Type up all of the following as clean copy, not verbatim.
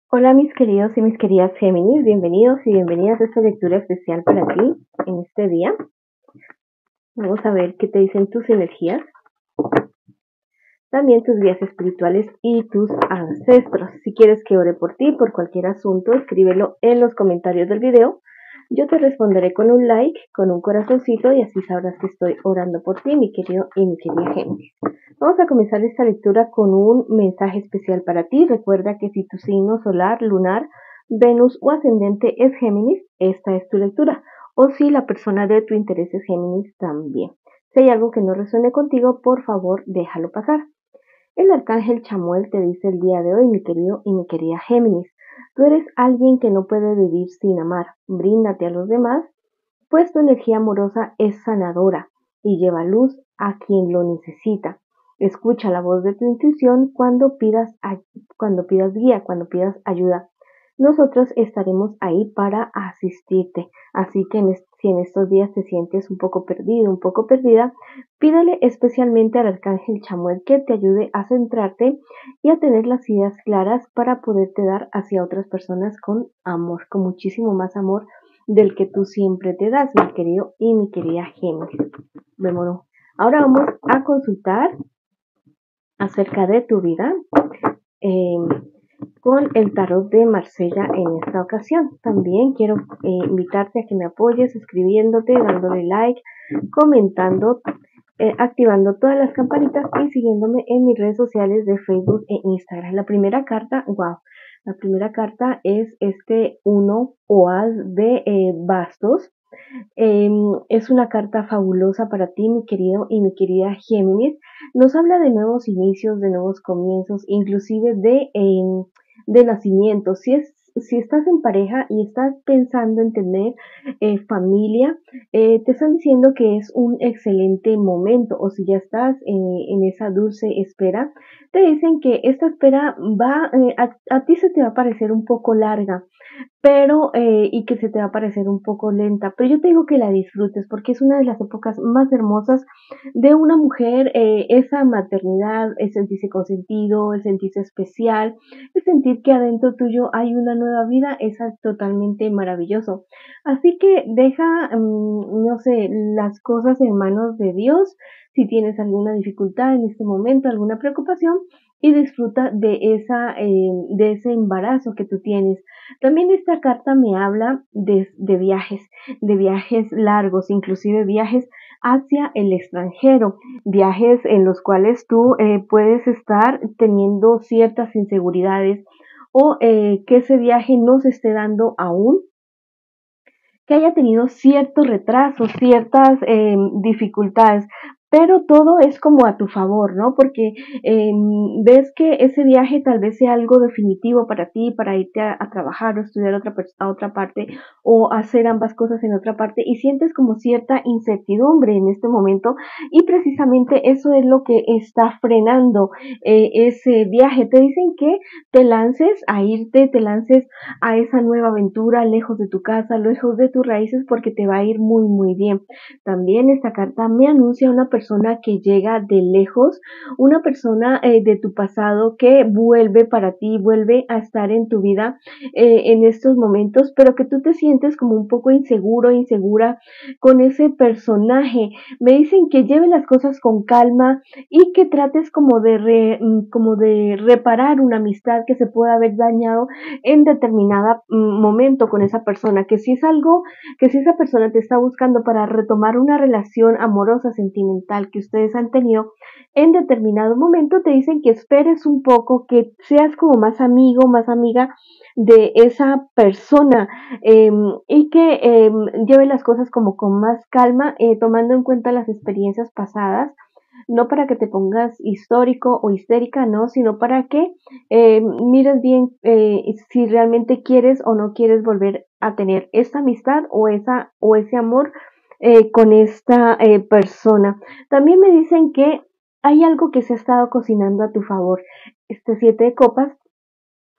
Hola mis queridos y mis queridas Géminis, bienvenidos y bienvenidas a esta lectura especial para ti en este día. Vamos a ver qué te dicen tus energías, también tus guías espirituales y tus ancestros. Si quieres que ore por ti, por cualquier asunto, escríbelo en los comentarios del video. Yo te responderé con un like, con un corazoncito y así sabrás que estoy orando por ti, mi querido y mi querida Géminis. Vamos a comenzar esta lectura con un mensaje especial para ti. Recuerda que si tu signo solar, lunar, Venus o ascendente es Géminis, esta es tu lectura. O si la persona de tu interés es Géminis también. Si hay algo que no resuene contigo, por favor, déjalo pasar. El arcángel Chamuel te dice el día de hoy, mi querido y mi querida Géminis, tú eres alguien que no puede vivir sin amar. Bríndate a los demás, pues tu energía amorosa es sanadora y lleva luz a quien lo necesita. Escucha la voz de tu intuición cuando pidas guía, cuando pidas ayuda. Nosotros estaremos ahí para asistirte. Así que si en estos días te sientes un poco perdido, un poco perdida, pídale especialmente al arcángel Chamuel que te ayude a centrarte y a tener las ideas claras para poderte dar hacia otras personas con amor, con muchísimo más amor del que tú siempre te das, mi querido y mi querida Géminis. Vámonos. Ahora vamos a consultar acerca de tu vida eh, con el tarot de Marsella en esta ocasión. También quiero invitarte a que me apoyes escribiéndote, dándole like, comentando, activando todas las campanitas y siguiéndome en mis redes sociales de Facebook e Instagram. La primera carta, wow, la primera carta es este 1 Oas de bastos. Es una carta fabulosa para ti, mi querido y mi querida Géminis. Nos habla de nuevos inicios, de nuevos comienzos, inclusive de nacimiento. Si estás en pareja y estás pensando en tener familia, te están diciendo que es un excelente momento, o si ya estás en esa dulce espera, te dicen que esta espera a ti se te va a parecer un poco larga, pero y que se te va a parecer un poco lenta, pero yo te digo que la disfrutes porque es una de las épocas más hermosas de una mujer, esa maternidad, el sentirse consentido, el sentirse especial, el sentir que adentro tuyo hay una nueva vida, es totalmente maravilloso. Así que deja, no sé, las cosas en manos de Dios, si tienes alguna dificultad en este momento, alguna preocupación, y disfruta de ese embarazo que tú tienes. También esta carta me habla de viajes largos, inclusive viajes hacia el extranjero, viajes en los cuales tú puedes estar teniendo ciertas inseguridades o que ese viaje no se esté dando aún, que haya tenido ciertos retrasos, ciertas dificultades, pero todo es como a tu favor, ¿no? Porque ves que ese viaje tal vez sea algo definitivo para ti, para irte a trabajar o estudiar a otra parte o hacer ambas cosas en otra parte y sientes como cierta incertidumbre en este momento y precisamente eso es lo que está frenando ese viaje. Te dicen que te lances a irte, te lances a esa nueva aventura lejos de tu casa, lejos de tus raíces, porque te va a ir muy, muy bien. También esta carta me anuncia una persona que llega de lejos, una persona de tu pasado que vuelve para ti, vuelve a estar en tu vida en estos momentos, pero que tú te sientes como un poco inseguro, insegura con ese personaje. Me dicen que lleve las cosas con calma y que trates como de reparar una amistad que se pueda haber dañado en determinado momento con esa persona, que si es algo, que si esa persona te está buscando para retomar una relación amorosa, sentimental que ustedes han tenido en determinado momento, te dicen que esperes un poco, que seas como más amigo, más amiga de esa persona y que lleve las cosas como con más calma, tomando en cuenta las experiencias pasadas, no para que te pongas histórico o histérica, no, sino para que mires bien si realmente quieres o no quieres volver a tener esta amistad o ese amor con esta persona. También me dicen que hay algo que se ha estado cocinando a tu favor. Este 7 de copas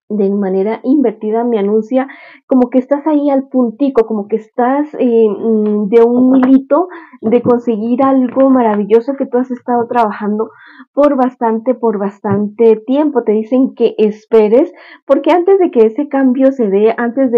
de manera invertida me anuncia como que estás ahí al puntico, como que estás de un hilito de conseguir algo maravilloso que tú has estado trabajando por bastante tiempo. Te dicen que esperes, porque antes de que ese cambio se dé, antes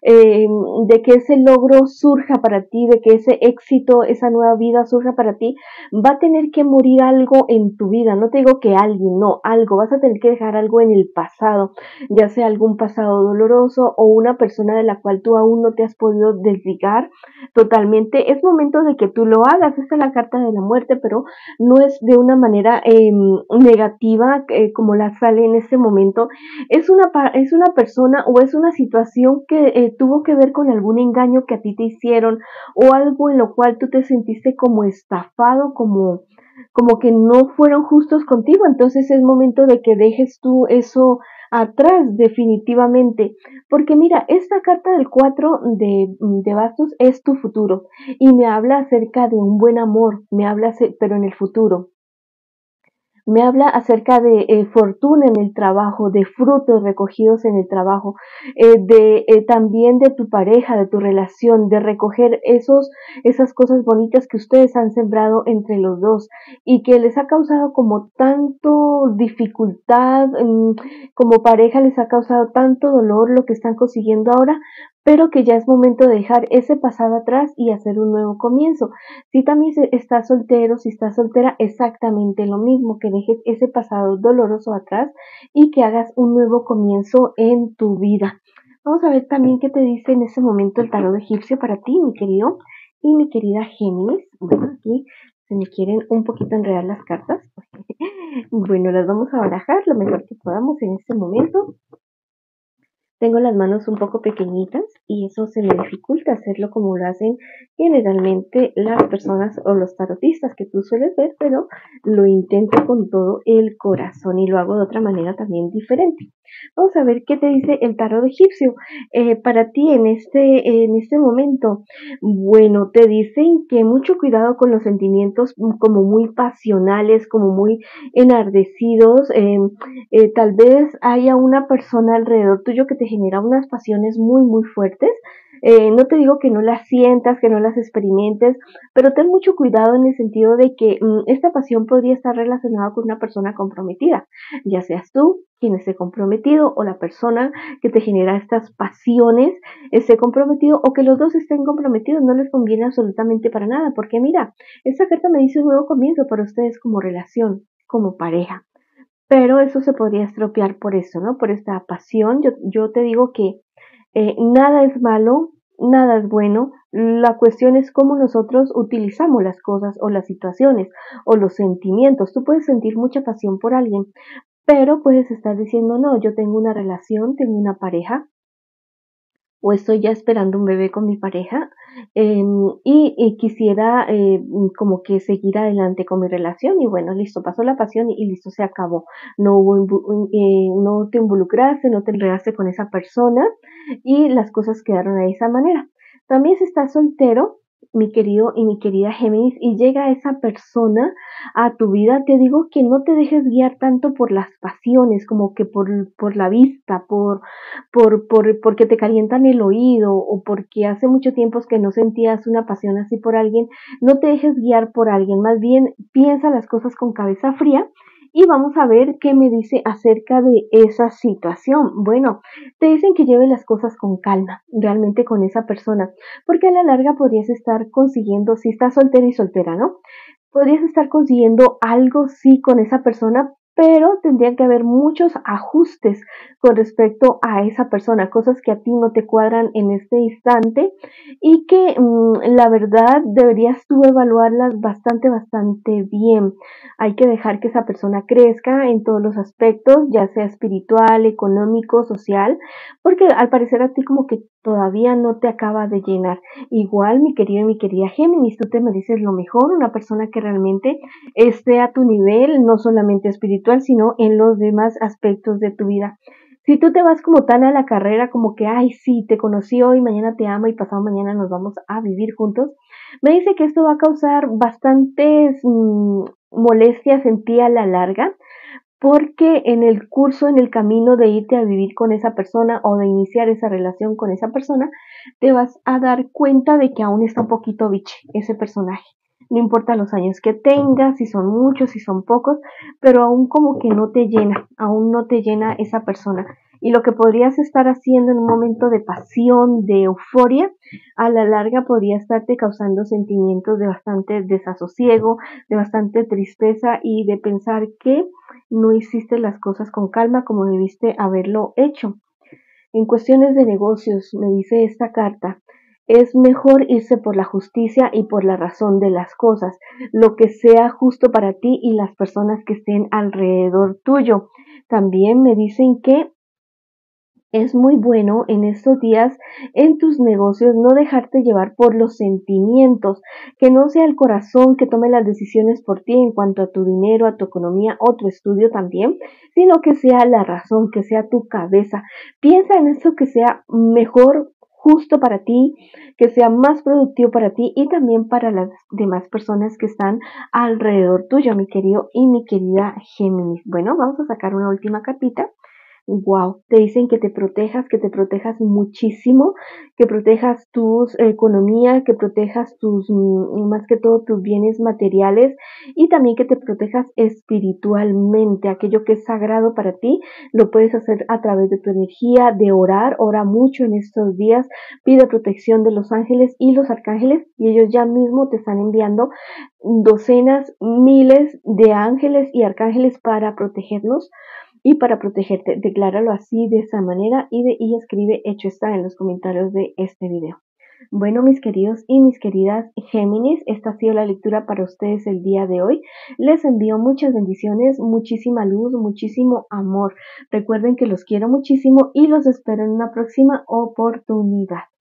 eh, de que ese logro surja para ti, de que ese éxito, esa nueva vida surja para ti, va a tener que morir algo en tu vida. No te digo que alguien, no, algo. Vas a tener que dejar algo en el pasado, ya sea algún pasado doloroso o una persona de la cual tú aún no te has podido desligar totalmente. Es momento de que tú lo hagas. Esta es la carta de la muerte, pero no es de una manera negativa como la sale en este momento. Es una persona o es una situación que tuvo que ver con algún engaño que a ti te hicieron o algo en lo cual tú te sentiste como estafado, como que no fueron justos contigo. Entonces es momento de que dejes tú eso atrás definitivamente, porque mira, esta carta del 4 de bastos es tu futuro y me habla acerca de un buen amor, pero en el futuro. Me habla acerca de fortuna en el trabajo, de frutos recogidos en el trabajo, también de tu pareja, de tu relación, de recoger esas cosas bonitas que ustedes han sembrado entre los dos y que les ha causado como tanto dificultad, como pareja les ha causado tanto dolor lo que están consiguiendo ahora, pero que ya es momento de dejar ese pasado atrás y hacer un nuevo comienzo. Si también estás soltero, si estás soltera, exactamente lo mismo, que dejes ese pasado doloroso atrás y que hagas un nuevo comienzo en tu vida. Vamos a ver también qué te dice en ese momento el tarot egipcio para ti, mi querido y mi querida Géminis. Bueno, aquí se me quieren un poquito enredar las cartas. Bueno, las vamos a barajar lo mejor que podamos en este momento. Tengo las manos un poco pequeñitas y eso se me dificulta hacerlo como lo hacen generalmente las personas o los tarotistas que tú sueles ver, pero lo intento con todo el corazón y lo hago de otra manera también diferente. Vamos a ver qué te dice el tarot egipcio para ti en este momento. Bueno, te dicen que mucho cuidado con los sentimientos como muy pasionales, como muy enardecidos. Tal vez haya una persona alrededor tuyo que te genera unas pasiones muy, muy fuertes. No te digo que no las sientas, que no las experimentes, pero ten mucho cuidado en el sentido de que esta pasión podría estar relacionada con una persona comprometida, ya seas tú quien esté comprometido o la persona que te genera estas pasiones esté comprometido o que los dos estén comprometidos. No les conviene absolutamente para nada, porque mira, esta carta me dice un nuevo comienzo para ustedes como relación, como pareja. Pero eso se podría estropear por eso, ¿no? Por esta pasión. Yo te digo que nada es malo, nada es bueno. La cuestión es cómo nosotros utilizamos las cosas o las situaciones o los sentimientos. Tú puedes sentir mucha pasión por alguien, pero puedes estar diciendo, no, yo tengo una relación, tengo una pareja, o estoy ya esperando un bebé con mi pareja y quisiera como que seguir adelante con mi relación y bueno, listo, pasó la pasión y listo, se acabó. No hubo no te involucraste, no te enredaste con esa persona y las cosas quedaron de esa manera. También si estás soltero, mi querido y mi querida Géminis, y llega esa persona a tu vida, te digo que no te dejes guiar tanto por las pasiones, como que por la vista, porque te calientan el oído o porque hace mucho tiempo que no sentías una pasión así por alguien. No te dejes guiar por alguien, más bien piensa las cosas con cabeza fría y vamos a ver qué me dice acerca de esa situación. Bueno, te dicen que lleves las cosas con calma, realmente con esa persona, porque a la larga podrías estar consiguiendo, si estás soltera y soltera, ¿no? Podrías estar consiguiendo algo sí con esa persona, pero tendrían que haber muchos ajustes con respecto a esa persona, cosas que a ti no te cuadran en este instante y que la verdad deberías tú evaluarlas bastante bien. Hay que dejar que esa persona crezca en todos los aspectos, ya sea espiritual, económico, social, porque al parecer a ti como que todavía no te acaba de llenar. Igual, mi querido y mi querida Géminis, tú te mereces lo mejor, una persona que realmente esté a tu nivel, no solamente espiritual, sino en los demás aspectos de tu vida. Si tú te vas como tan a la carrera, como que, ay, sí, te conocí hoy, mañana te amo y pasado mañana nos vamos a vivir juntos, me dice que esto va a causar bastantes molestias en ti a la larga, porque en el curso, en el camino de irte a vivir con esa persona o de iniciar esa relación con esa persona, te vas a dar cuenta de que aún está un poquito biche ese personaje. No importa los años que tengas, si son muchos, si son pocos, pero aún como que no te llena, aún no te llena esa persona. Y lo que podrías estar haciendo en un momento de pasión, de euforia, a la larga podría estarte causando sentimientos de bastante desasosiego, de bastante tristeza y de pensar que no hiciste las cosas con calma como debiste haberlo hecho. En cuestiones de negocios, me dice esta carta, es mejor irse por la justicia y por la razón de las cosas, lo que sea justo para ti y las personas que estén alrededor tuyo. También me dicen que es muy bueno en estos días en tus negocios no dejarte llevar por los sentimientos, que no sea el corazón que tome las decisiones por ti en cuanto a tu dinero, a tu economía o tu estudio también, sino que sea la razón, que sea tu cabeza. Piensa en eso que sea mejor, justo para ti, que sea más productivo para ti y también para las demás personas que están alrededor tuyo, mi querido y mi querida Géminis. Bueno, vamos a sacar una última cartita. Wow, te dicen que te protejas muchísimo, que protejas tu economía, que protejas más que todo tus bienes materiales y también que te protejas espiritualmente. Aquello que es sagrado para ti lo puedes hacer a través de tu energía, de orar, ora mucho en estos días, pide protección de los ángeles y los arcángeles y ellos ya mismo te están enviando docenas, miles de ángeles y arcángeles para protegernos y para protegerte. Decláralo así de esa manera y escribe hecho está en los comentarios de este video. Bueno, mis queridos y mis queridas Géminis, esta ha sido la lectura para ustedes el día de hoy. Les envío muchas bendiciones, muchísima luz, muchísimo amor. Recuerden que los quiero muchísimo y los espero en una próxima oportunidad.